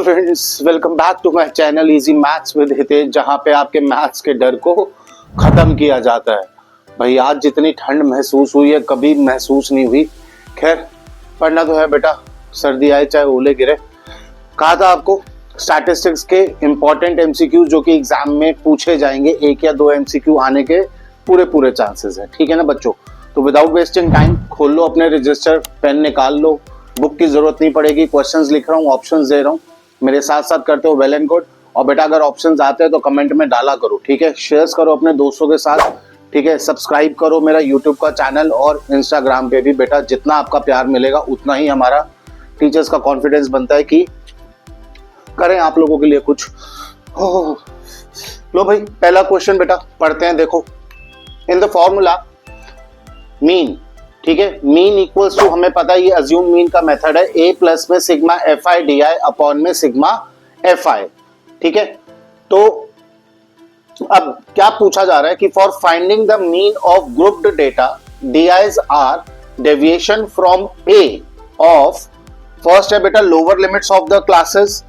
Friends, welcome back to my channel easy maths with Hitesh, जहां पे आपके मैथ्स के डर को खत्म किया जाता है। भाई आज जितनी ठंड महसूस हुई है कभी महसूस नहीं हुई। खैर पढ़ना तो है बेटा, सर्दी आए चाहे ओले गिरे। कहा था आपको स्टैटिस्टिक्स के इंपॉर्टेंट एमसीक्यू जो कि एग्जाम में पूछे जाएंगे, एक या दो एमसीक्यू आने के पूरे चांसेस है। ठीक है ना बच्चों, तो विदाउट वेस्टिंग टाइम खोल लो अपने रजिस्टर, पेन निकाल लो, बुक की जरूरत नहीं पड़ेगी। क्वेश्चंस लिख रहा हूँ, ऑप्शंस दे रहा हूँ, मेरे साथ साथ करते हो वेल एंड गुड। और बेटा अगर ऑप्शंस आते हैं तो कमेंट में डाला करो, ठीक है। शेयर करो अपने दोस्तों के साथ, ठीक है। सब्सक्राइब करो मेरा यूट्यूब का चैनल और इंस्टाग्राम पे भी। बेटा जितना आपका प्यार मिलेगा उतना ही हमारा टीचर्स का कॉन्फिडेंस बनता है कि करें आप लोगों के लिए कुछ। लो भाई पहला क्वेश्चन बेटा पढ़ते हैं। देखो इन द फॉर्मूला मीन, ठीक है, मीन इक्वल्स टू, हमें पता है ये अज्यूम मीन का मेथड है, ए प्लस में sigma F I D I upon में सिग्मा एफ आई। ठीक है, तो अब क्या पूछा जा रहा है कि for finding the mean of grouped data d i's are deviation from a of, first है बेटा lower limits of the classes,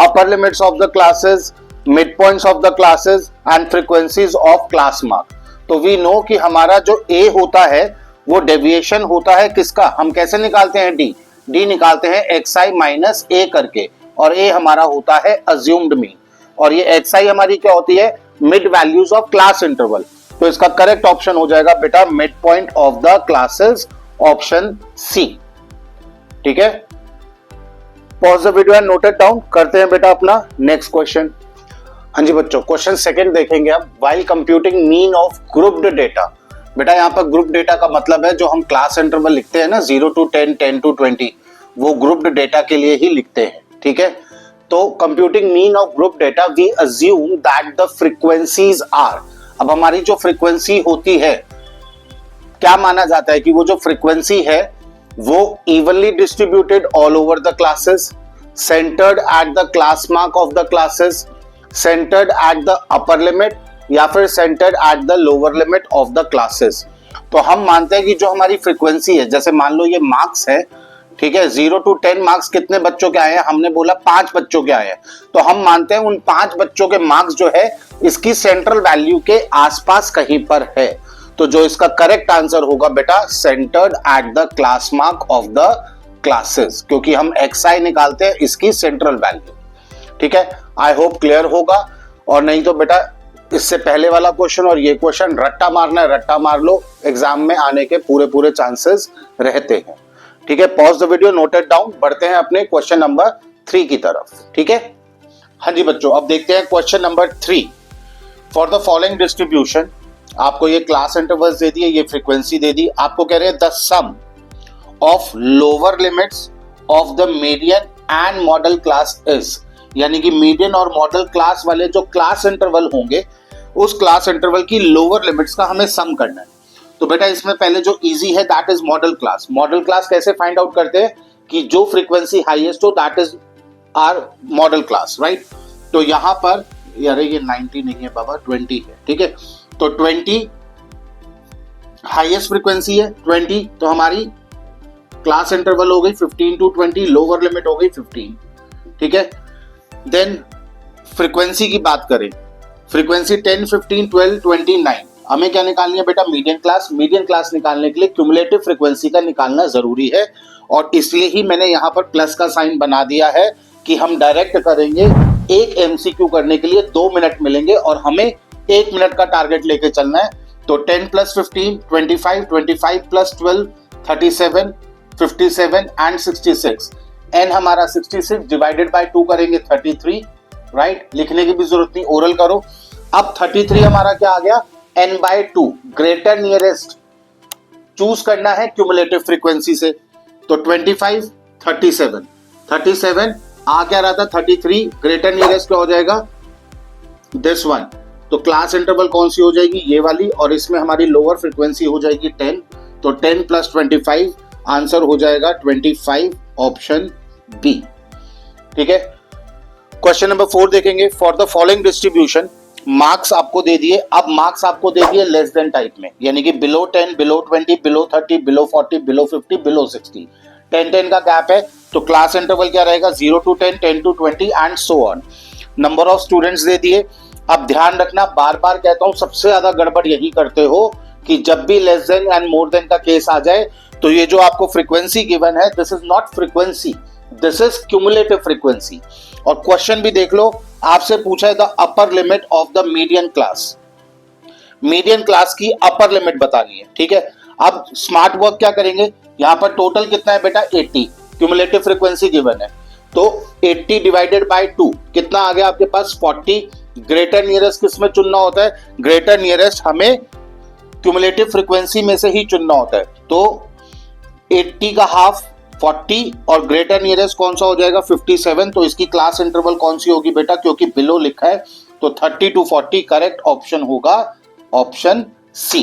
upper limits of the classes, mid points of the classes and frequencies of class mark. तो we know कि हमारा जो ए होता है वो deviation होता है किसका, हम कैसे निकालते हैं डी निकालते हैं एक्स आई माइनस ए करके, और ए हमारा होता है अज्यूम्ड मीन, और ये एक्स आई हमारी क्या होती है, mid values of class interval. तो इसका करेक्ट ऑप्शन हो जाएगा बेटा mid point of the classes, option C. ठीक है, pause the video and note it down. करते हैं बेटा अपना नेक्स्ट क्वेश्चन। हाँ जी बच्चों, क्वेश्चन सेकंड देखेंगे अब। While computing mean of grouped data, बेटा यहाँ पर ग्रुप डेटा का मतलब है जो हम क्लास इंटरवल लिखते हैं ना 0 to 10, 10 to 20, वो ग्रुप्ड डेटा के लिए ही लिखते हैं। ठीक है, तो computing mean of group data we assume that the frequencies are, अब हमारी जो फ्रीक्वेंसी होती है क्या माना जाता है कि वो जो फ्रीक्वेंसी है वो evenly distributed all over the classes, centred at the class mark of the classes, centred at the upper limit या फिर centred at the lower limit of the classes. तो हम मानते हैं कि जो हमारी फ्रीक्वेंसी है, जैसे मान लो ये मार्क्स है, ठीक है, 0 to 10 मार्क्स कितने बच्चों के आए हैं, हमने बोला 5 बच्चों के आए हैं, तो हम मानते हैं उन 5 बच्चों के मार्क्स जो है इसकी सेंट्रल वैल्यू के आसपास कहीं पर है। तो जो इसका करेक्ट आंसर होगा बेटा centred at the class mark of the classes, क्योंकि हम एक्स आई निकालते हैं इसकी सेंट्रल वैल्यू। ठीक है, आई होप क्लियर होगा। और नहीं तो बेटा इससे पहले वाला क्वेश्चन और ये क्वेश्चन रट्टा मारना है, रट्टा मार लो, एग्जाम में आने के पूरे चांसेस रहते हैं। ठीक है, pause the video, note it down. बढ़ते हैं अपने क्वेश्चन नंबर 3 की तरफ। ठीक है, हाँ जी बच्चों, अब देखते हैं question number 3। For the following distribution, आपको ये क्लास इंटरवल्स दे दिए, ये फ्रीक्वेंसी दे दी, आपको कह रहे हैं the sum of lower limits of the median and modal class is, यानी कि मीडियन और मॉडल क्लास वाले जो क्लास इंटरवल होंगे उस क्लास इंटरवल की लोअर लिमिट्स का हमें सम करना है। तो बेटा इसमें पहले जो इजी है that is modal class. Modal class कैसे फाइंड आउट करते हैं कि जो फ्रीक्वेंसी हाईएस्ट हो that is our modal class, right. तो यहां पर यार ये 90 नहीं है बाबा, 20 है। ठीक है, तो 20 हाईएस्ट फ्रीक्वेंसी है 20, तो हमारी क्लास इंटरवल हो गई 15 to 20, लोअर लिमिट हो गई 15। ठीक है, देन फ्रीक्वेंसी की बात करें, फ्रीक्वेंसी 10, 15, 12, 29, हमें क्या निकालनी है बेटा मीडियन क्लास। मीडियन क्लास निकालने के लिए क्यूमुलेटिव फ्रीक्वेंसी का निकालना जरूरी है, और इसलिए ही मैंने यहाँ पर प्लस का साइन बना दिया है कि हम डायरेक्ट करेंगे। एक एमसीक्यू करने के लिए 2 मिनट मिलेंगे और हमें 1 मिनट का टारगेट लेके चलना है। तो 10 + 15 25, 25 + 12 37, 57 एंड 66, n हमारा 66 डिवाइडेड बाय 2 करेंगे 33, राइट। लिखने की भी जरूरत नहीं, ओरल करो। अब 33 हमारा क्या आ गया, n/2 ग्रेटर नियरेस्ट चूज करना है क्यूमुलेटिव फ्रीक्वेंसी से। तो 25, 37, 37 आ क्या रहा था 33, ग्रेटर नियरेस्ट क्या हो जाएगा दिस वन। तो क्लास इंटरवल कौन सी हो जाएगी, ये वाली, और इसमें हमारी लोअर फ्रीक्वेंसी हो जाएगी 10। तो 10 + 25 आंसर हो जाएगा 25, ऑप्शन बी। ठीक है, क्वेश्चन नंबर 4 देखेंगे। For the following distribution, marks आपको दे दिए, अब मार्क्स आपको दे दिए लेस देन टाइप में, यानी कि below 10, below 20, below 30, below 40, below 50, below 60, 10 का गैप है। तो क्लास इंटरवल क्या रहेगा 0 to 10, 10 to 20 and so on. Number of students they दिए। अब ध्यान रखना, बार बार कहता हूं, सबसे ज्यादा गड़बड़ यही करते हो कि जब भी less than and more than का केस आ जाए तो ये जो आपको फ्रीक्वेंसी गिवन है, this is not frequency, this is cumulative frequency. और क्वेश्चन भी देख लो, आपसे पूछा है the upper limit of the median class, median class की अपर लिमिट बतानी है, ठीक है। अब स्मार्ट वर्क क्या करेंगे, यहां पर टोटल कितना है बेटा 80, क्यूमुलेटिव फ्रीक्वेंसी गिवन है, तो 80 डिवाइडेड बाय 2 कितना आ गया आपके पास 40। ग्रेटर नियरेस्ट किस में चुनना होता है, ग्रेटर नियरेस्ट हमें क्यूमुलेटिव फ्रीक्वेंसी में से ही चुनना होता है। तो 80 का हाफ 40 और ग्रेटर नियरेस्ट कौन सा हो जाएगा 57। तो इसकी क्लास इंटरवल कौन सी होगी बेटा, क्योंकि बिलो लिखा है तो 30 to 40 करेक्ट ऑप्शन होगा ऑप्शन सी,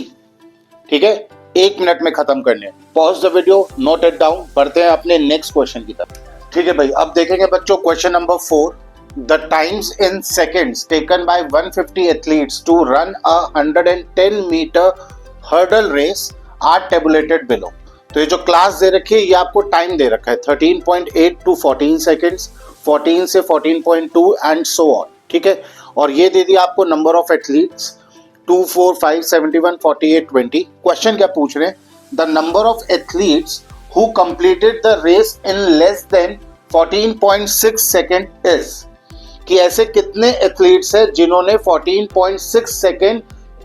ठीक है। 1 मिनट में खत्म करने, pause the video, note it down, बढ़ते हैं अपने नेक्स्ट क्वेश्चन की तरफ, ठीक है भाई। अब देखेंगे बच्चों question number 4, the times in seconds taken by 150 athletes to run a 110 metre hurdle race are tabulated below. तो ये जो क्लास दे रखी है ये आपको टाइम दे रखा है 13.8 to 14 सेकेंड्स, 14 से 14.2 एंड सो ऑन, ठीक है। और ये दे दिया आपको नंबर ऑफ एथलीट्स 2, 4, 5, 71, 48, 20। क्वेश्चन क्या पूछ रहे हैं, the number of athletes who completed the race in less than 14.6 second is, कि ऐसे कितने एथलीट्स हैं जिन्होंने 14.6 सेकेंड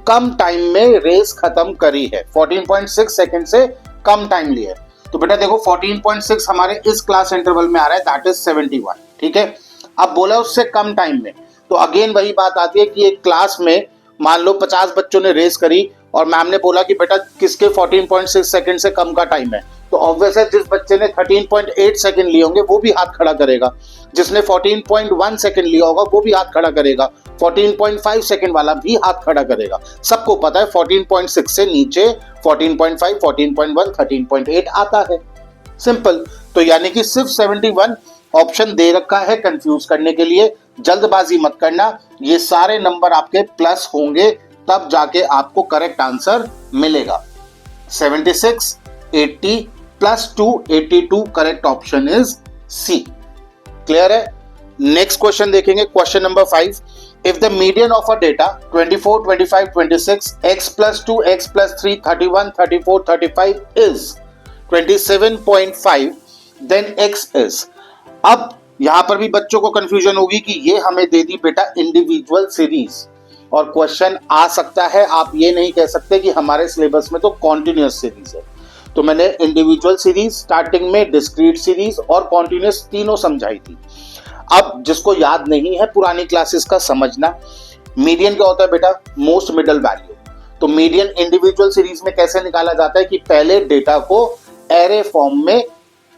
कम टाइम में रेस खत्म करी है, 14.6 सेकेंड से कम टाइम लिया है। तो बेटा देखो 14.6 हमारे इस क्लास इंटरवल में आ रहा है, दैट इज 71, ठीक है। अब बोला उससे कम टाइम में, तो अगेन वही बात आती है कि एक क्लास में मान लो 50 बच्चों ने रेस करी और मैम ने बोला कि बेटा किसके 14.6 सेकंड से कम का टाइम है, तो ऑब्वियस है जिस बच्चे ने 13.8 सेकंड लिए होंगे वो भी हाथ खड़ा करेगा, जिसने 14.1 सेकंड लिया होगा वो भी हाथ खड़ा करेगा, 14.5 सेकंड वाला भी हाथ खड़ा करेगा। सबको पता है 14.6 से नीचे 14.5, 14.1, 13.8 आता है, सिंपल। तो यानी कि सिर्फ 71 ऑप्शन दे रखा है कंफ्यूज करने के लिए, जल्दबाजी मत करना, ये सारे नंबर आपके प्लस होंगे तब जाके आपको करेक्ट आंसर मिलेगा। 76, 80 plus 2, 82 correct option is C. Clear है। नेक्स्ट क्वेश्चन देखेंगे, question number 5, if the median of a data 24, 25, 26, x plus 2, x plus 3, 31, 34, 35 is 27.5, then x is। अब यहां पर भी बच्चों को कंफ्यूजन होगी कि ये हमें दे दी बेटा इंडिविजुअल सीरीज, और क्वेश्चन आ सकता है, आप ये नहीं कह सकते कि हमारे सिलेबस में तो कॉन्टिन्यूअस सीरीज है। तो मैंने इंडिविजुअल सीरीज, स्टार्टिंग में डिस्क्रीट सीरीज और कॉन्टिन्यूअस तीनों समझाई थी। अब जिसको याद नहीं है पुरानी क्लासेस का समझना, मीडियन क्या होता है बेटा, मोस्ट मिडल वैल्यू। तो मीडियन इंडिविजुअल सीरीज में कैसे निकाला जाता है कि पहले डेटा को एरे फॉर्म में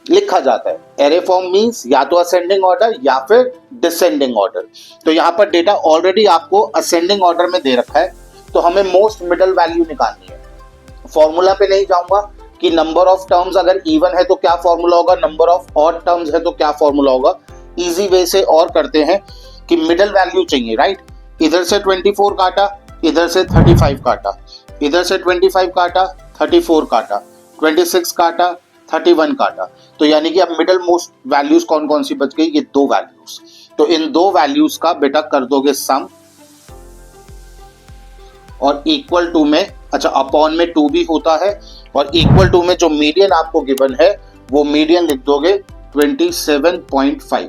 लिखा जाता है। एरे फॉर्म मींस या तो असेंडिंग ऑर्डर या फिर डिसेंडिंग ऑर्डर। तो यहां पर डेटा ऑलरेडी आपको असेंडिंग ऑर्डर में दे रखा है, तो हमें मोस्ट मिडल वैल्यू निकालनी है। फॉर्मूला पे नहीं जाऊंगा कि नंबर ऑफ टर्म्स अगर इवन है तो क्या फॉर्मूला होगा, नंबर ऑफ ऑड टर्म्स है तो क्या फॉर्मूला होगा। इजी वे से और करते हैं कि मिडल वैल्यू चाहिए, राइट। इधर से 24 काटा, इधर से 35 काटा, इधर से 25 काटा, 34 काटा, 26 काटा, 31 काटा। तो यानी कि अब मिडल मोस्ट वैल्यूज कौन कौन सी बच गई, ये दो वैल्यूज। तो इन दो वैल्यूज का बेटा कर दोगे सम, और इक्वल टू में, अच्छा अपॉन में 2 भी होता है, और इक्वल टू में जो मीडियन आपको गिवन है वो मीडियन लिख दोगे 27.5।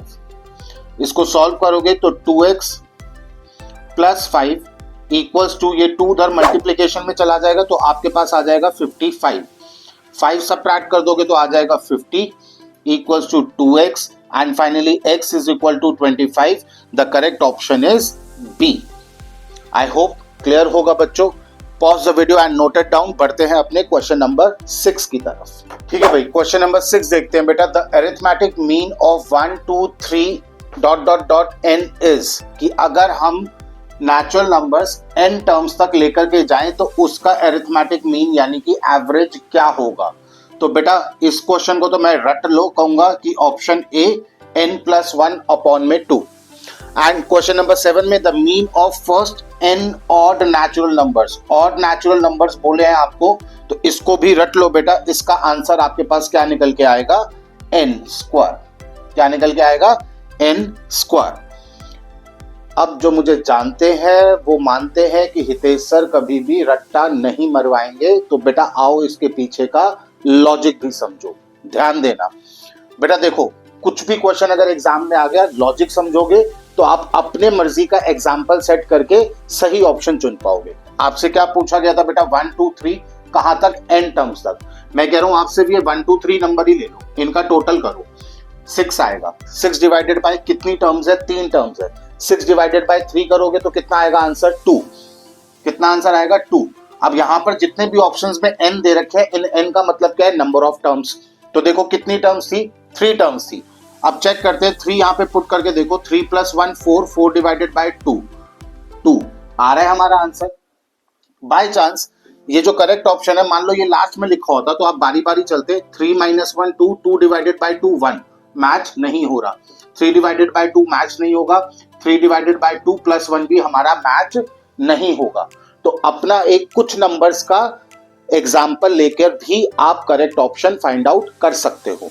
इसको सॉल्व करोगे तो 2x प्लस 5 इक्वल्स टू, ये 2 उधर मल्टीप्लीकेशन में चला जाएगा तो आपके पास आ जाएगा 55। 5 सबट्रैक्ट कर दोगे तो आ जाएगा 50 equals to 2x, and finally x is equal to 25। The correct option is B. I hope clear होगा बच्चों। Pause the video and note it down. बढ़ते हैं अपने क्वेश्चन नंबर 6 की तरफ। ठीक है भाई, क्वेश्चन नंबर 6 देखते हैं बेटा। The arithmetic mean of 1, 2, 3 ... n is, कि अगर हम नेचुरल नंबर्स n टर्म्स तक लेकर के जाएं तो उसका अरिथमेटिक मीन यानी कि एवरेज क्या होगा। तो बेटा इस क्वेश्चन को तो मैं रट लो कहूंगा कि ऑप्शन ए n+1 अपॉन में 2। एंड क्वेश्चन नंबर 7 में the mean of first n odd natural numbers, odd natural numbers बोले हैं आपको, तो इसको भी रट लो बेटा। इसका आंसर आपके पास क्या निकल के आएगा, n स्क्वायर, क्या निकल के आएगा n स्क्वायर। अब जो मुझे जानते हैं वो मानते हैं कि हितेश सर कभी भी रट्टा नहीं मरवाएंगे, तो बेटा आओ इसके पीछे का लॉजिक भी समझो, ध्यान देना। बेटा देखो, कुछ भी क्वेश्चन अगर एग्जाम में आ गया, लॉजिक समझोगे तो आप अपने मर्जी का एग्जाम्पल सेट करके सही ऑप्शन चुन पाओगे। आपसे क्या पूछा गया था बेटा, 1 2 3 कहां तक, n टर्म्स तक। मैं कह रहा हूं आपसे भी ये 1 2 3 नंबर ही ले लो, इनका टोटल करो, 6 आएगा। 6 डिवाइडेड बाय कितनी टर्म्स है, 3 टर्म्स है। 6 डिवाइडेड बाय 3 करोगे तो कितना आएगा आंसर, 2। कितना आंसर आएगा, 2। अब यहां पर जितने भी ऑप्शंस में n दे रखे हैं, इन n का मतलब क्या है, नंबर ऑफ टर्म्स। तो देखो कितनी टर्म्स थी, 3 टर्म्स थी। अब चेक करते हैं, 3 यहां पे पुट करके देखो, 3 + 1 4, 4 डिवाइडेड बाय 2 2 आ रहा है हमारा आंसर। बाय चांस ये जो करेक्ट ऑप्शन है, मान लो ये लास्ट में लिखा होता तो आप बारी बारी चलते, 3 - 1 2, 2 डिवाइडेड बाय 2 1, मैच नहीं हो रहा। 3 डिवाइडेड बाय 2 मैच नहीं होगा, 3 डिवाइडेड बाय 2 + 1 भी हमारा मैच नहीं होगा। तो अपना एक कुछ नंबर्स का एग्जाम्पल लेकर भी आप करेक्ट ऑप्शन फाइंड आउट कर सकते हो।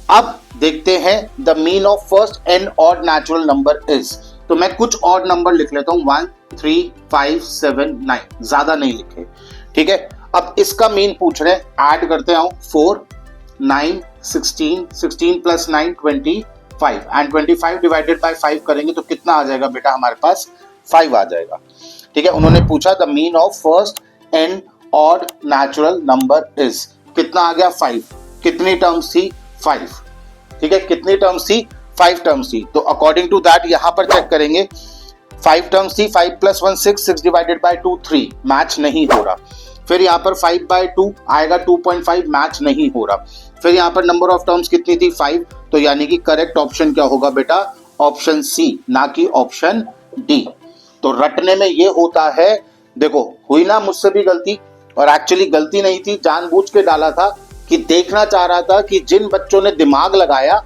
अब देखते हैं the mean of first n odd natural number is. तो मैं कुछ ऑड नंबर लिख लेता हूं, 1 3 5 7 9, ज्यादा नहीं लिखे, ठीक है। अब इसका मीन पूछ रहे हैं, ऐड करते हैं, 4 9 16, 16 + 9 25, एंड 25 डिवाइडेड बाय 5 करेंगे तो कितना आ जाएगा बेटा, हमारे पास 5 आ जाएगा, ठीक है। उन्होंने पूछा the mean of first n odd natural number is, कितना आ गया 5। कितनी टर्म्स थी, 5, ठीक है। कितनी टर्म्स थी, 5 टर्म्स थी। तो अकॉर्डिंग टू दैट यहां पर चेक करेंगे, 5 टर्म्स थी, 5 + 1 6, 6 डिवाइडेड बाय 2 3, मैच नहीं हो रहा। फिर यहाँ पर 5/2 आएगा 2.5, मैच नहीं हो रहा। फिर यहाँ पर नंबर ऑफ टर्म्स कितनी थी, 5। तो यानी कि करेक्ट ऑप्शन क्या होगा बेटा, ऑप्शन सी, ना कि ऑप्शन डी। तो रटने में ये होता है, देखो हुई ना मुझसे भी गलती, और एक्चुअली गलती नहीं थी, जानबूझ के डाला था कि देखना चाह रहा था कि जिन बच्चों ने दिमाग लगाया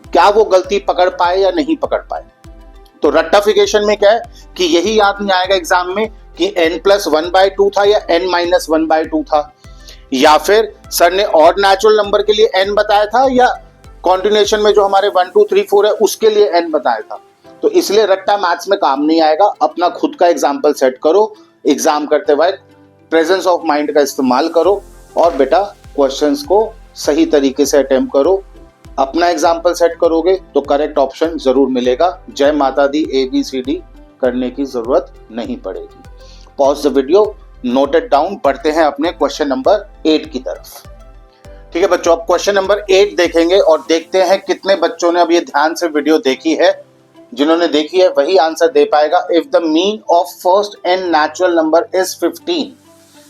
क्या वो गलती पकड़ पाए या नहीं पकड़ पाए। तो रट्टाफिकेशन में क्या है कि यही याद नहीं आएगा एग्जाम में कि n + 1/2 था या n - 1/2 था, या फिर सर ने ऑड नेचुरल नंबर के लिए n बताया था या कॉन्टिन्यूएशन में जो हमारे 1 2 3 4 है उसके लिए n बताया था। तो इसलिए रट्टा मैथ्स में काम नहीं आएगा। अपना खुद का एग्जाम्पल सेट करो, एग्जाम करते वक्त प्रेजेंस ऑफ माइंड का इस्तेमाल करो और बेटा क्वेश्चंस को सही तरीके से अटेम्प्ट करो। अपना एग्जाम्पल सेट करोगे तो करेक्ट ऑप्शन जरूर मिलेगा। जय माता दी, ABCD करने की जरूरत नहीं पड़ेगी। Pause the video, note it down, बढ़ते हैं अपने क्वेश्चन नंबर 8 की तरफ। ठीक है बच्चों, अब क्वेश्चन नंबर 8 देखेंगे और देखते हैं कितने बच्चों ने अब ये ध्यान से वीडियो देखी है। जिन्होंने देखी है वही आंसर दे पाएगा। If the mean of first n natural number is 15,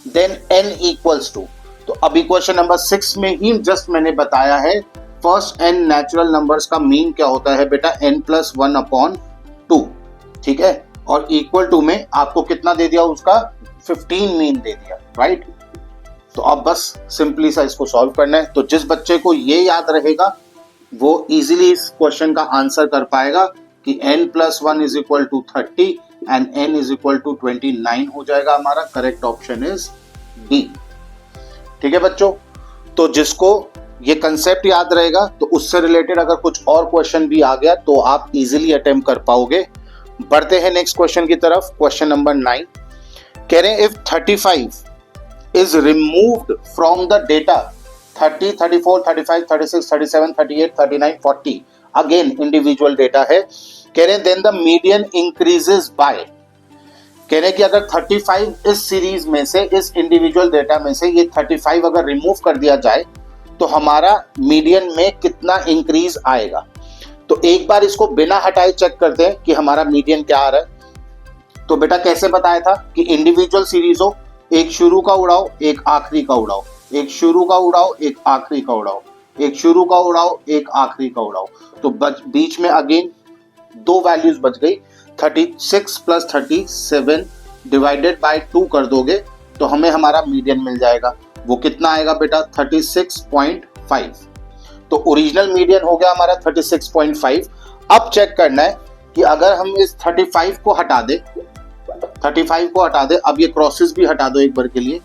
then n equals to. तो अभी क्वेश्चन नंबर 6 में ही जस्ट मैंने बताया है फर्स्ट n नेचुरल नंबर्स का मीन क्या होता है बेटा, n + 1/2, ठीक है। और इक्वल टू में आपको कितना दे दिया, उसका 15 मीन दे दिया, राइट। तो अब बस सिंपली सा इसको सॉल्व करना है। तो जिस बच्चे को ये याद रहेगा वो इजीली इस क्वेश्चन का आंसर कर पाएगा कि n + 1 = 30 एंड n = 29 हो जाएगा। हमारा करेक्ट ऑप्शन इज डी। ठीक है बच्चों, तो जिसको ये कंसेप्ट याद रहेगा तो उससे रिलेटेड अगर कुछ और क्वेश्चन भी आ गया तो आप इजीली अटेम्प्ट कर पाओगे। बढ़ते हैं नेक्स्ट क्वेश्चन की तरफ। क्वेश्चन नंबर 9 कह रहे हैं if 35 is removed from the data 30, 34, 35, 36, 37, 38, 39, 40, again individual data है। कह रहे हैं then the median increases by, कह रहे हैं कि अगर 35 इस सीरीज में से, इस इंडिविजुअल डेटा में से ये 35 अगर रिमूव कर दिया जाए तो हमारा मीडियन में कितना इंक्रीज आएगा। तो एक बार इसको बिना हटाए चेक करते हैं कि हमारा मीडियन क्या आ रहा है। तो बेटा कैसे बताया था कि इंडिविजुअल सीरीज हो, एक शुरू का उड़ाओ एक आखिरी का उड़ाओ, एक शुरू का उड़ाओ एक आखिरी का उड़ाओ, एक शुरू का उड़ाओ एक आखिरी का उड़ाओ। तो बीच में अगेन दो वैल्यूज बच गई। 36 + 37 डिवाइडेड बाय 2 कर दोगे तो हमें हमारा मीडियन मिल जाएगा। वो कितना आएगा बेटा, 36.5। तो ओरिजिनल मीडियन हो गया हमारा 36.5। अब चेक करना है कि अगर हम इस 35 को हटा दे, 35 को हटा दे, अब ये क्रॉसेस भी हटा दो एक बार के लिए,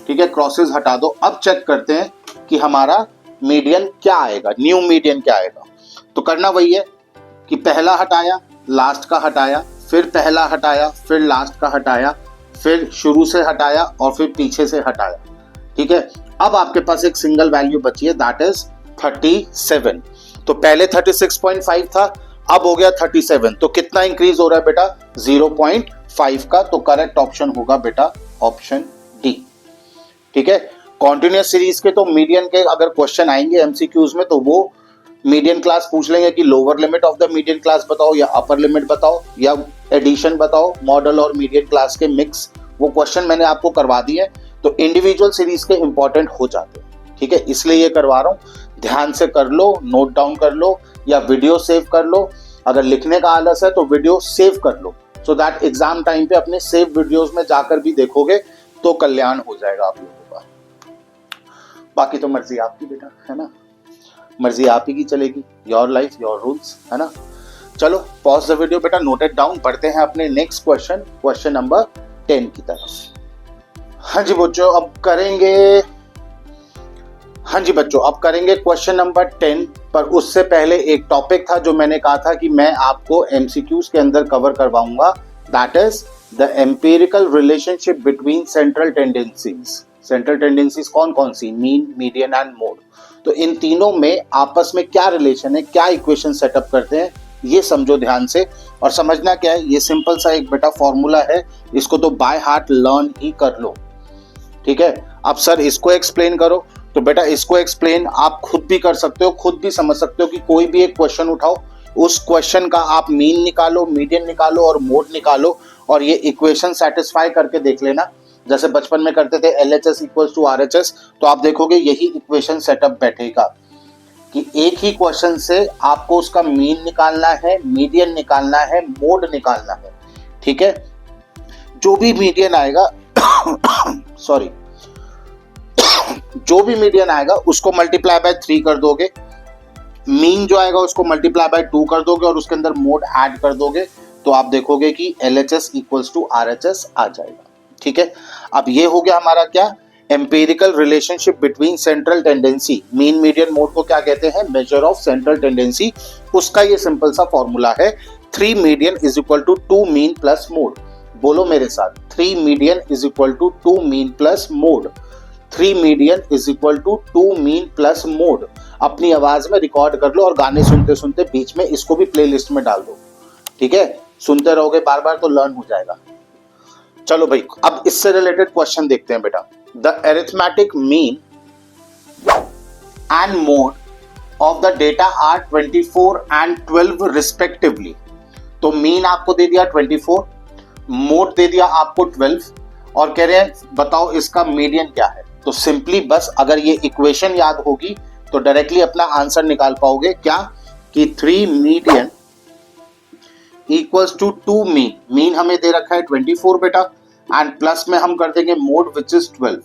ठीक है, क्रॉसेस हटा दो। अब चेक करते हैं कि हमारा मीडियन क्या आएगा, न्यू मीडियन क्या आएगा। तो करना वही है कि पहला हटाया, लास्ट का हटाया, फिर पहला हटाया, फिर लास्ट का हटाया, फिर शुरू से हटाया और फिर पीछे से हटाया। ठीक है, अब आपके पास एक सिंगल वैल्यू बची है, दैट इज 37। तो पहले 36.5 था, अब हो गया 37। तो कितना इंक्रीज हो रहा है बेटा, 0.5 का। तो करेक्ट ऑप्शन होगा बेटा ऑप्शन डी। ठीक है, कॉन्टिन्यूअस सीरीज के तो मीडियन के अगर क्वेश्चन आएंगे एमसीक्यूज में तो वो मीडियन क्लास पूछ लेंगे कि lower limit of the median class बताओ या अपर लिमिट बताओ या एडिशन बताओ, मॉडल और मीडियन क्लास के मिक्स, वो क्वेश्चन मैंने आपको करवा दिए। तो इंडिविजुअल सीरीज के इंपॉर्टेंट हो जाते हैं। ठीक है, इसलिए ये करवा रहा हूं, ध्यान से कर लो, नोट डाउन कर लो या वीडियो सेव कर लो। अगर लिखने का आलस है तो वीडियो सेव कर लो, सो दैट एग्जाम टाइम पे अपने सेव वीडियोस में जाकर भी देखोगे तो कल्याण हो जाएगा आप लोगों का। बाकी तो मर्जी आपकी बेटा, है ना, मर्जी आप ही की चलेगी, योर लाइफ योर रूल्स, है ना। चलो पॉज द वीडियो बेटा, नोटेड डाउन, पढ़ते हैं अपने नेक्स्ट क्वेश्चन, क्वेश्चन नंबर 10 की तरफ। हाँ जी बच्चों, अब करेंगे क्वेश्चन नंबर 10। पर उससे पहले एक टॉपिक था जो मैंने कहा था कि मैं आपको एमसीक्यूज के अंदर कवर करवाऊंगा, that is the empirical relationship between central tendencies. Central tendencies कौन कौन सी, मीन, मीडियन एंड मोड। तो इन तीनों में आपस में क्या रिलेशन है, क्या इक्वेशन सेटअप करते हैं, ये समझो ध्यान से। और समझना क्या है, ये सिंपल सा एक बेटा फॉर्मूला है, इसको तो बाय हार्ट लर्न ही कर लो। ठीक है, अब सर इसको एक्सप्लेन करो, तो बेटा इसको एक्सप्लेन आप खुद भी कर सकते हो, खुद भी समझ सकते हो कि कोई भी एक क्वेश्चन उठाओ, उस क्वेश्चन का आप मीन निकालो, मीडियन निकालो और मोड निकालो और ये इक्वेशन सेटिस्फाई करके देख लेना। जैसे बचपन में करते थे LHS इक्वल्स टू RHS, तो आप देखोगे यही इक्वेशन सेटअप बैठेगा कि एक ही क्वेश्चन से आपको उसका मीन निकालना है, मीडियन निकालना है, मोड निकालना है। ठीक है, जो भी मीडियन आएगा सॉरी जो भी मीडियन आएगा उसको मल्टीप्लाई बाय 3 कर दोगे, मीन जो आएगा उसको मल्टीप्लाई बाय 2 कर दोगे और उसके अंदर मोड ऐड कर दोगे, तो आप देखोगे कि LHS इक्वल्स टू RHS आ जाएगा। ठीक है, अब ये हो गया हमारा क्या, empirical relationship between central tendency. Mean, median, mode को क्या कहते हैं, मेजर ऑफ सेंट्रल टेंडेंसी। उसका ये सिंपल सा फॉर्मूला है, 3 median is equal to 2 mean plus mode. बोलो मेरे साथ, 3 median is equal to 2 mean plus mode. 3 median is equal to 2 mean plus mode. अपनी आवाज में रिकॉर्ड कर लो और गाने सुनते सुनते बीच में इसको भी प्लेलिस्ट में डाल दो। ठीक है, सुनते रहोगे बार बार तो लर्न हो जाएगा। चलो भाई, अब इससे रिलेटेड क्वेश्चन देखते हैं बेटा। The arithmetic mean and mode of the data are 24 and 12 respectively. तो मीन आपको दे दिया 24, मोड दे दिया आपको 12 और कह रहे हैं बताओ इसका मीडियन क्या है। तो सिंपली बस अगर ये इक्वेशन याद होगी तो डायरेक्टली अपना आंसर निकाल पाओगे, क्या कि 3 median equals to 2 mean. Mean हमें दे रखा है 24 बेटा, एंड प्लस में हम कर देंगे मोड विच इज 12।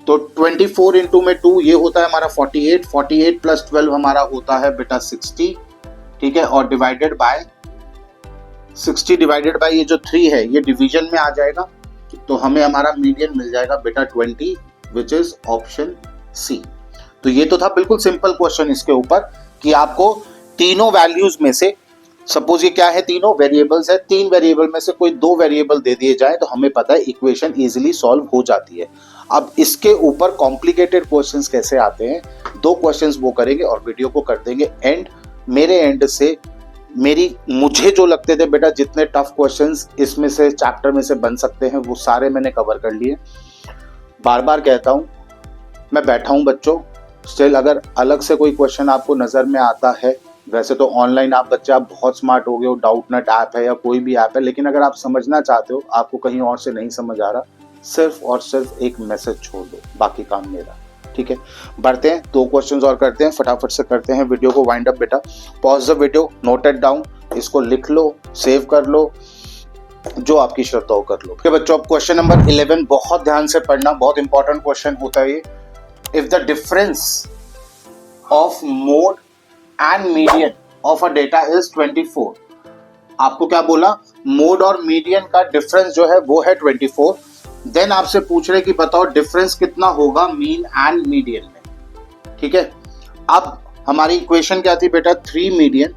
तो 24 इंटू में 2 ये होता है हमारा 48, 48 प्लस 12 हमारा होता है बेटा 60। ठीक है, और डिवाइडेड बाय 60 डिवाइडेड बाय ये जो 3 है ये डिवीजन में आ जाएगा, तो हमें हमारा मीडियन मिल जाएगा बेटा 20 विच इज ऑप्शन सी। तो ये तो था बिल्कुल सिंपल क्वेश्चन इसके ऊपर कि आपको तीनों वैल्यूज में से, सपोज ये क्या है, तीनों वेरिएबल्स है, 3 वेरिएबल में से कोई 2 वेरिएबल दे दिए जाए तो हमें पता है इक्वेशन इजीली सॉल्व हो जाती है। अब इसके ऊपर कॉम्प्लिकेटेड क्वेश्चंस कैसे आते हैं, 2 क्वेश्चंस वो करेंगे और वीडियो को कर देंगे एंड। मेरे एंड से मुझे जो लगते थे बेटा जितने टफ क्वेश्चंस इसमें से चैप्टर में से बन सकते हैं वो सारे मैंने कवर कर लिए। बार बार कहता हूँ, मैं बैठा हूँ बच्चों, स्टिल अगर अलग से कोई क्वेश्चन आपको नजर में आता है, वैसे तो ऑनलाइन आप बच्चे आप बहुत स्मार्ट हो गए हो, डाउटनेट ऐप है या कोई भी ऐप है, लेकिन अगर आप समझना चाहते हो, आपको कहीं और से नहीं समझ आ रहा, सिर्फ और सिर्फ एक मैसेज छोड़ दो, बाकी काम मेरा। ठीक है, बढ़ते हैं, 2 क्वेश्चंस और करते हैं, फटाफट से करते हैं, वीडियो को वाइंड अप बेटा। Pause the video, noted down, इसको लिख लो, सेव कर लो, जो आपकी श्रद्धा हो कर लो। okay, बच्चों अब क्वेश्चन नंबर 11 बहुत ध्यान से पढ़ना, बहुत इंपॉर्टेंट क्वेश्चन होता है ये। If the difference of mode and median of a data is 24, आपको क्या बोला, मोड और मीडियन का डिफरेंस जो है वो है 24। देन आपसे पूछ रहे कि बताओ डिफरेंस कितना होगा मीन एंड मीडियन में। ठीक है, अब हमारी इक्वेशन क्या थी बेटा, 3 median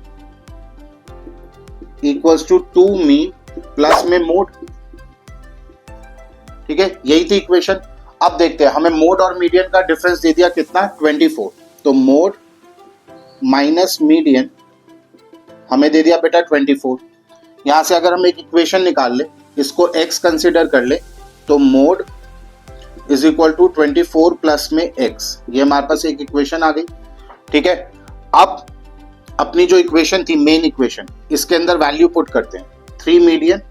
equals to 2 mean plus में मोड, ठीक है, यही थी इक्वेशन। अब देखते हैं, हमें मोड और मीडियन का डिफरेंस दे दिया कितना, 24, तो मोड माइनस मीडियन हमें दे दिया बेटा 24। यहां से अगर हम एक इक्वेशन निकाल ले, इसको x कंसिडर कर ले, तो mode is equal to 24 plus में x, ये हमारे पास एक इक्वेशन आ गई, ठीक है। अब अपनी जो इक्वेशन थी मेन इक्वेशन, इसके अंदर वैल्यू पुट करते हैं, 3 मीडियन,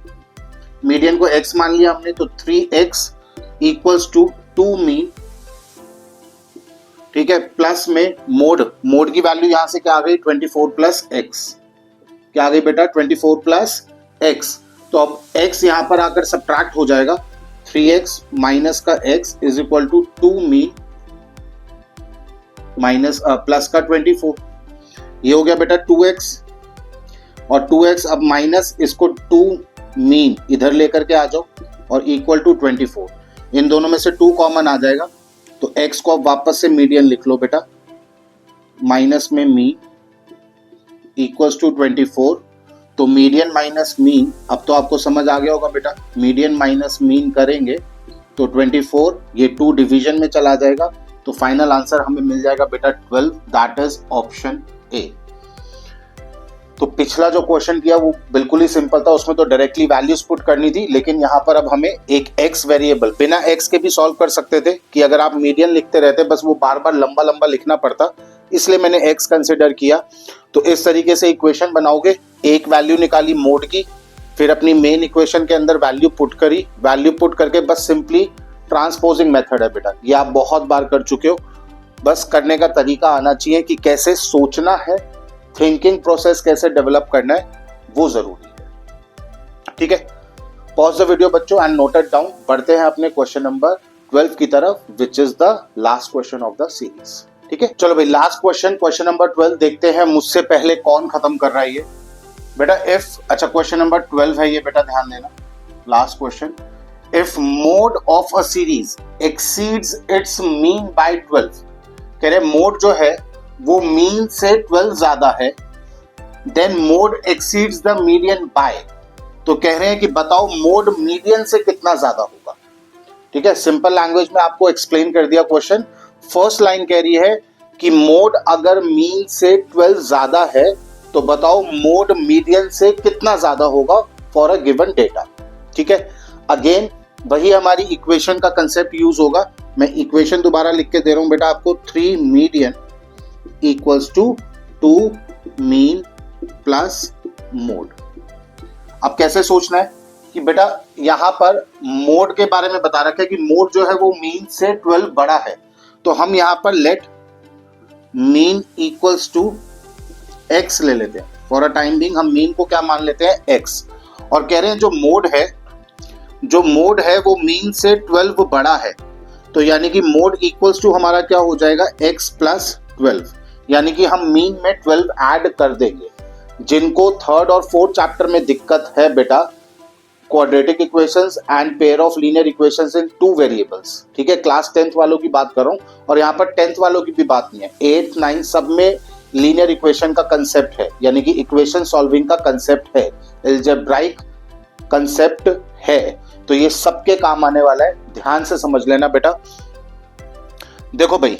मीडियन को x मान लिया हमने, तो 3x इक्वल्स टू 2 मीन, ठीक है, प्लस में मोड, मोड की वैल्यू यहां से क्या आ गई, 24 प्लस x, क्या आ गई बेटा 24 प्लस x। तो अब x यहां पर आकर सब्ट्रैक्ट हो जाएगा, 3x माइनस का x is equal to 2 mean minus plus का 24, ये हो गया बेटा 2x, और 2x अब माइनस इसको 2 मीन इधर लेकर के आ जाओ, और इक्वल टू 24, इन दोनों में से 2 कॉमन आ जाएगा, तो x को अब वापस से मीडियन लिख लो बेटा, माइनस में मीन इक्वल्स टू 24, तो मीडियन माइनस मीन, अब तो आपको समझ आ गया होगा बेटा, मीडियन माइनस मीन करेंगे तो 24, ये 2 डिवीजन में चला जाएगा, तो फाइनल आंसर हमें मिल जाएगा बेटा 12, दैट इज ऑप्शन ए। तो पिछला जो क्वेश्चन किया वो बिल्कुल ही सिंपल था, उसमें तो डायरेक्टली वैल्यूज पुट करनी थी, लेकिन यहाँ पर अब हमें एक x वेरिएबल, बिना x के भी सॉल्व कर सकते थे कि अगर आप मीडियन लिखते रहते बस वो बार बार लंबा लंबा लिखना पड़ता, इसलिए मैंने x कंसिडर किया। तो इस तरीके से इक्वेशन बनाओगे, एक वैल्यू निकाली मोड की, फिर अपनी मेन इक्वेशन के अंदर वैल्यू पुट करी, वैल्यू पुट करके बस सिंपली ट्रांसपोजिंग मेथड है बेटा, ये आप बहुत बार कर चुके हो, बस करने का तरीका आना चाहिए कि कैसे सोचना है, थिंकिंग प्रोसेस कैसे डेवलप करना है, वो जरूरी है, ठीक है। पॉज द वीडियो बच्चों एंड नोट इट डाउन। बढ़ते हैं अपने क्वेश्चन नंबर 12 की तरफ, which is the last question of the series, ठीक है। चलो भाई, लास्ट क्वेश्चन, क्वेश्चन नंबर 12 देखते हैं मुझसे पहले कौन खत्म कर रहा है ये बेटा। इफ, अच्छा क्वेश्चन नंबर 12 है ये बेटा, ध्यान देना, last question. If mode of a series exceeds its mean by 12, कह रहे मोड जो है वो मीन से 12 ज्यादा है, then mode exceeds the median by, तो कह रहे हैं कि बताओ मोड मीडियन से कितना ज्यादा होगा, ठीक है। सिंपल लैंग्वेज में आपको एक्सप्लेन कर दिया क्वेश्चन। फर्स्ट लाइन कह रही है कि मोड अगर मीन से 12 ज्यादा है तो बताओ मोड मीडियन से कितना ज्यादा होगा फॉर अ गिवन डेटा, ठीक है। अगेन वही हमारी इक्वेशन का कंसेप्ट यूज होगा, मैं इक्वेशन दोबारा लिख के दे रहा हूं बेटा आपको, 3 median equals to 2 mean plus mode. अब कैसे सोचना है कि बेटा यहां पर मोड के बारे में बता रखा है कि मोड जो है वो मीन से 12 बड़ा है, तो हम यहां पर let mean equals to x ले लेते हैं, फॉर अ टाइम बिंग हम मीन को क्या मान लेते हैं x, और कह रहे हैं जो मोड है वो मीन से 12 बड़ा है, तो यानी कि मोड इक्वल्स टू हमारा क्या हो जाएगा x प्लस 12, यानी कि हम मीन में 12 ऐड कर देंगे। जिनको थर्ड और फोर्थ चैप्टर में दिक्कत है बेटा, quadratic equations and pair of linear equations in 2 variables, ठीक है, क्लास 10th वालों की बात कर रहा हूं, और यहाँ पर 10th वालों की भी बात नहीं है, 8th 9th सब में लीनियर इक्वेशन का कंसेप्ट है, यानी कि इक्वेशन सॉल्विंग का कंसेप्ट है, अलजेब्राइक कंसेप्ट है, तो ये सबके काम आने वाला है, ध्यान से समझ लेना बेटा। देखो भाई,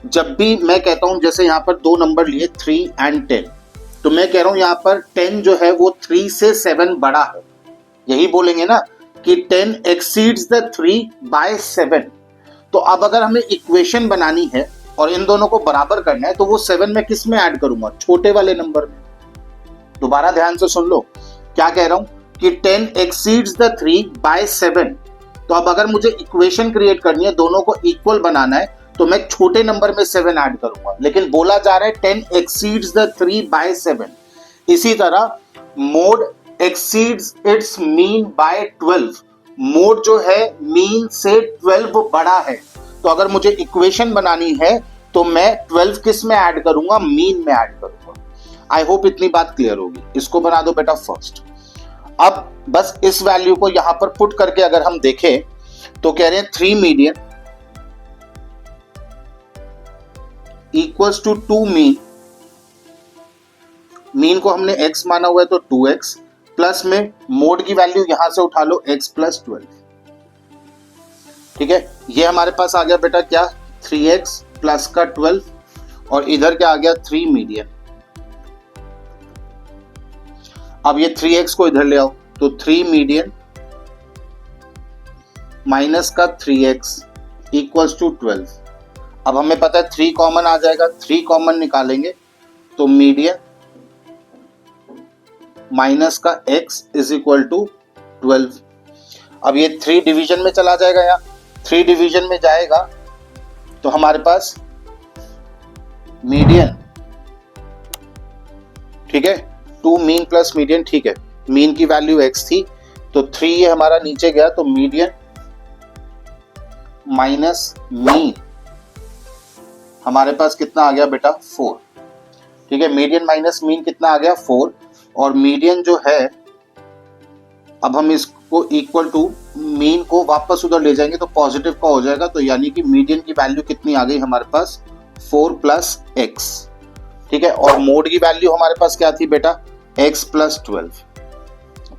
जब भी मैं कहता हूं, जैसे यहां पर 2 नंबर लिए 3 एंड 10, तो मैं कह रहा हूं यहां पर 10 जो है वो 3 से 7 बड़ा है, यही बोलेंगे ना कि 10 एक्सीड्स द 3 बाय 7। तो अब अगर हमें इक्वेशन बनानी है और इन दोनों को बराबर करना है, तो वो 7 में किस में ऐड करूंगा, छोटे वाले नंबर में। दोबारा ध्यान से सुन लो, क्या कह रहा हूं कि 10 एक्सीड्स द 3 बाय 7, तो अब अगर मुझे इक्वेशन क्रिएट करनी है, दोनों को इक्वल बनाना है, तो मैं छोटे नंबर में 7 ऐड करूंगा, लेकिन बोला जा रहा है 10 एक्सीड्स द 3 बाय 7। इसी तरह mode exceeds its mean by 12, mode जो है मीन से 12 बड़ा है, तो अगर मुझे इक्वेशन बनानी है तो मैं 12 किस में ऐड करूंगा, मीन में ऐड करूंगा। आई होप इतनी बात क्लियर होगी। इसको बना दो बेटा फर्स्ट। अब बस इस वैल्यू को यहां पर पुट करके अगर हम देखें तो कह रहे हैं 3 median equals to 2 mean, mean को हमने x माना हुआ है तो 2x प्लस में मोड की वैल्यू यहां से उठा लो x प्लस 12। ठीक है, ये हमारे पास आ गया बेटा क्या 3x प्लस का 12 और इधर क्या आ गया 3 मीडियन। अब ये 3x को इधर ले आओ तो 3 मीडियन माइनस का 3x इक्वल्स टू 12। अब हमें पता है 3 कॉमन आ जाएगा, 3 कॉमन निकालेंगे तो मीडियन माइनस का x इज इक्वल टू 12। अब ये 3 डिवीजन में चला जाएगा, यहाँ 3 डिवीजन में जाएगा तो हमारे पास मीडियन, ठीक है 2 मीन प्लस मीडियन, ठीक है मीन की वैल्यू x थी तो 3 ये हमारा नीचे गया तो मीडियन माइनस मीन हमारे पास कितना आ गया बेटा 4। ठीक है, मीडियन माइनस मीन कितना आ गया 4 और मीडियन जो है अब हम इसको इक्वल टू मीन को वापस उधर ले जाएंगे तो पॉजिटिव का हो जाएगा, तो यानी कि मीडियन की वैल्यू कितनी आ गई हमारे पास 4 प्लस x। ठीक है, और मोड की वैल्यू हमारे पास क्या थी बेटा x प्लस 12।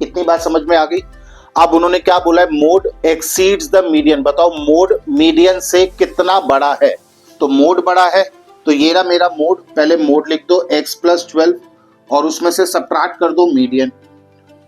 इतनी बात समझ में आ गई। अब उन्होंने क्या बोला है मोड एक्सीड्स द मीडियन, बताओ मोड मीडियन से कितना बड़ा है, तो मोड बड़ा है तो ये रहा मेरा मोड, पहले मोड लिख दो x प्लस 12 और उसमें से सबट्रैक्ट कर दो मीडियन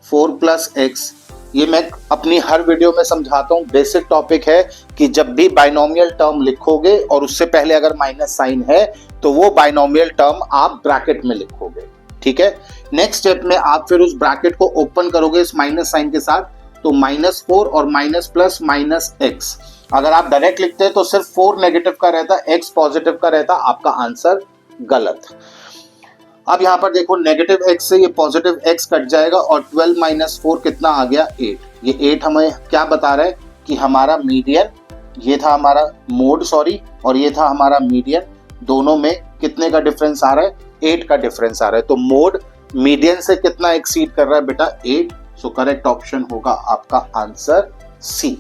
4 प्लस x। ये मैं अपनी हर वीडियो में समझाता हूँ, बेसिक टॉपिक है कि जब भी बाइनोमियल टर्म लिखोगे और उससे पहले अगर माइनस साइन है तो वो बाइनोमियल टर्म आप ब्रैकेट में लिखोगे। ठीक है, नेक्स्ट स्टेप में आप फिर उस ब्रैकेट को ओपन करोगे इस माइनस साइन के साथ तो -4 और माइनस प्लस माइनस x। अगर आप डायरेक्ट लिखते हैं तो सिर्फ 4 नेगेटिव का रहता, x पॉजिटिव का रहता, आपका आंसर गलत। अब यहां पर देखो नेगेटिव x से ये पॉजिटिव x कट जाएगा और 12 माइनस 4 कितना आ गया 8। ये 8 हमें क्या बता रहा है कि हमारा मीडियन, ये था हमारा मोड सॉरी और ये था हमारा मीडियन, दोनों में कितने का डिफरेंस आ रहा है 8 का डिफरेंस आ रहा है। तो मोड मीडियन से कितना एक्सीड कर रहा है बेटा 8। सो करेक्ट ऑप्शन होगा आपका आंसर सी।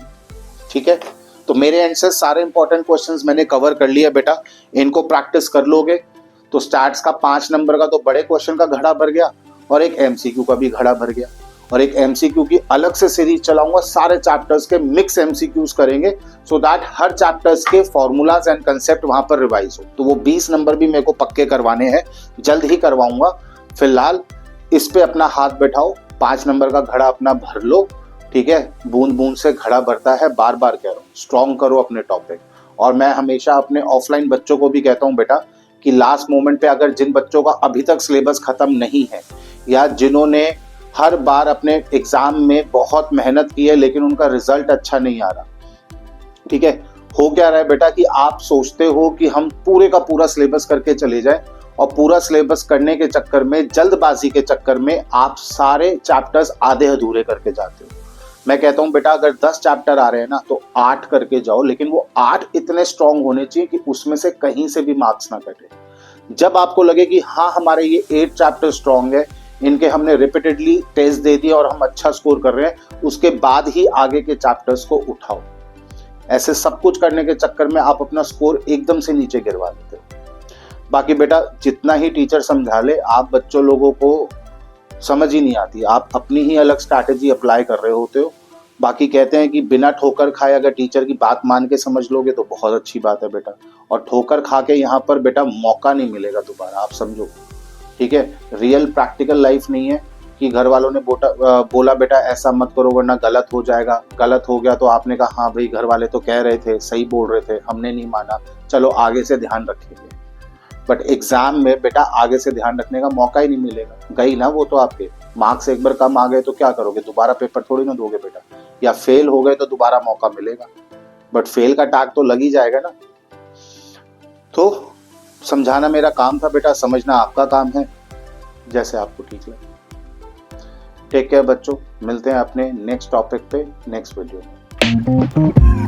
ठीक है, तो मेरे एंड से सारे इंपॉर्टेंट क्वेश्चंस मैंने कवर कर लिया बेटा, इनको प्रैक्टिस कर लोगे तो स्टैट्स का 5 नंबर का तो बड़े क्वेश्चन का घड़ा भर गया और एक एमसीक्यू का भी घड़ा भर गया, और एक एमसीक्यू की अलग से सीरीज चलाऊंगा, सारे चैप्टर्स के मिक्स एमसीक्यूज करेंगे सो दैट हर चैप्टर्स के फॉर्मूलाज एंड कंसेप्ट वहां पर रिवाइज हो। तो वो 20 नंबर भी मेरे को पक्के करवाने हैं, जल्द ही करवाऊंगा। फिलहाल इस पे अपना हाथ बैठाओ, 5 नंबर का घड़ा अपना भर लो। ठीक है, बूंद बूंद से घड़ा भरता है, बार बार कह रहा हूँ स्ट्रॉन्ग करो अपने टॉपिक। और मैं हमेशा अपने ऑफलाइन बच्चों को भी कहता हूँ बेटा कि लास्ट मोमेंट पे अगर जिन बच्चों का अभी तक सिलेबस खत्म नहीं है या जिन्होंने हर बार अपने एग्जाम में बहुत मेहनत की है लेकिन उनका रिजल्ट अच्छा नहीं आ रहा, ठीक है, हो क्या रहा है बेटा कि आप सोचते हो कि हम पूरे का पूरा सिलेबस करके चले जाएं और पूरा सिलेबस करने के चक्कर में, जल्दबाजी के चक्कर में आप सारे चैप्टर्स आधे अधूरे करके जाते हो। मैं कहता हूं बेटा अगर 10 चैप्टर आ रहे हैं ना तो 8 करके जाओ, लेकिन वो 8 इतने स्ट्रांग होने चाहिए कि उसमें से कहीं से भी मार्क्स ना कटे। जब आपको लगे कि हाँ हमारे ये 8 चैप्टर स्ट्रांग है, इनके हमने रिपीटेडली टेस्ट दे दिया और हम अच्छा स्कोर कर रहे हैं, उसके बाद ही आगे के चैप्टर्स को उठाओ। ऐसे सब कुछ करने के चक्कर में आप अपना स्कोर एकदम से नीचे गिरवा देते हो। बाकी बेटा जितना ही टीचर समझा ले, आप बच्चों लोगों को समझ ही नहीं आती, आप अपनी ही अलग स्ट्रैटेजी अप्लाई कर रहे होते हो। बाकी कहते हैं कि बिना ठोकर खाए अगर टीचर की बात मान के समझ लोगे तो बहुत अच्छी बात है बेटा, और ठोकर खा के यहाँ पर बेटा मौका नहीं मिलेगा दोबारा, आप समझो। ठीक है, रियल प्रैक्टिकल लाइफ नहीं है कि घर वालों ने बोला बेटा ऐसा मत करो वरना गलत हो जाएगा, गलत हो गया तो आपने कहा हाँ भाई घर वाले तो कह रहे थे, सही बोल रहे थे, हमने नहीं माना, चलो आगे से ध्यान रखेंगे। बट एग्जाम में बेटा आगे से ध्यान रखने का मौका ही नहीं मिलेगा, गई ना वो तो आपके मार्क्स एक बार कम आ गए तो क्या करोगे, दोबारा पेपर थोड़ी ना दोगे बेटा, या फेल हो गए तो दोबारा मौका मिलेगा, बट फेल का टैग तो लग ही जाएगा ना। तो समझाना मेरा काम था बेटा, समझना आपका काम है, जैसे आपको ठीक लगे। टेक केयर बच्चों, मिलते हैं अपने नेक्स्ट टॉपिक पे नेक्स्ट वीडियो में।